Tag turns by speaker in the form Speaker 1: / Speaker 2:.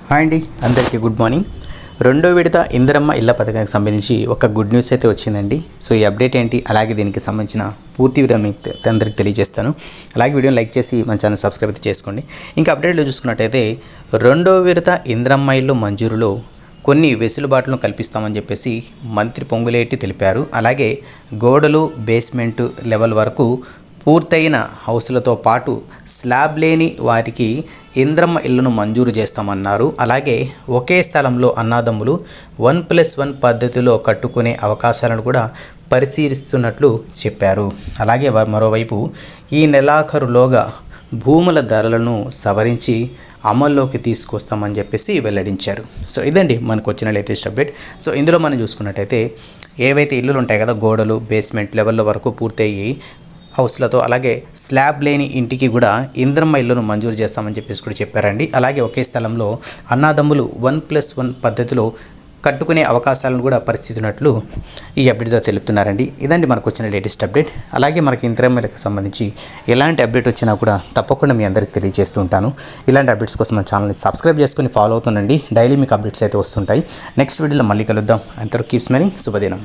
Speaker 1: Hi అండి, అందరికీ good morning. రెండో విడత ఇందిరమ్మ ఇళ్ల పథకానికి సంబంధించి ఒక గుడ్ న్యూస్ అయితే వచ్చిందండి. సో ఈ అప్డేట్ ఏంటి, అలాగే దీనికి సంబంధించిన పూర్తి వివరాన్ని అందరికీ తెలియజేస్తాను. అలాగే వీడియోని లైక్ చేసి మన ఛానల్ సబ్స్క్రైబ్ చేసుకోండి. ఇంకా అప్డేట్లో చూసుకున్నట్టయితే రెండో విడత ఇందిరమ్మ ఇల్లు మంజూరులో కొన్ని వెసులుబాట్లను కల్పిస్తామని చెప్పేసి మంత్రి పొంగులేటి తెలిపారు. అలాగే గోడలు బేస్మెంట్ లెవెల్ వరకు పూర్తయిన హౌస్లతో పాటు స్లాబ్ లేని వారికి ఇందిరమ్మ ఇళ్లను మంజూరు చేస్తామన్నారు. అలాగే ఒకే స్థలంలో అన్నదమ్ములు 1+1 పద్ధతిలో కట్టుకునే అవకాశాలను కూడా పరిశీలిస్తున్నట్లు చెప్పారు. అలాగే మరోవైపు ఈ నెలాఖరులోగా భూముల ధరలను సవరించి అమల్లోకి తీసుకొస్తామని చెప్పేసి వెల్లడించారు. సో ఇదండి మనకు వచ్చిన లేటెస్ట్ అప్డేట్. సో ఇందులో మనం చూసుకున్నట్టయితే ఏవైతే ఇల్లులు ఉంటాయి కదా, గోడలు బేస్మెంట్ లెవెల్లో వరకు పూర్తయ్యి హౌస్లతో, అలాగే స్లాబ్ లేని ఇంటికి కూడా ఇందిరమ్మ ఇల్లును మంజూరు చేస్తామని చెప్పేసి కూడా చెప్పారండి. అలాగే ఒకే స్థలంలో అన్నదమ్ములు 1+1 పద్ధతిలో కట్టుకునే అవకాశాలను కూడా పరిస్థితున్నట్లు ఈ అప్డేట్తో తెలుపుతున్నారండి. ఇదండి మనకు వచ్చిన లేటెస్ట్ అప్డేట్. అలాగే మనకి ఇందిరమ్మకి సంబంధించి ఎలాంటి అప్డేట్ వచ్చినా కూడా తప్పకుండా మీ అందరికీ తెలియజేస్తూ ఉంటాను. ఇలాంటి అప్డేట్స్ కోసం మన ఛానల్ని సబ్స్క్రైబ్ చేసుకొని ఫాలో అవుతుండండి. డైలీ మీకు అప్డేట్స్ అయితే వస్తుంటాయి. నెక్స్ట్ వీడియోలో మళ్ళీ కలుద్దాం. అంతవరకు కీప్ స్మైలింగ్. శుభదినం.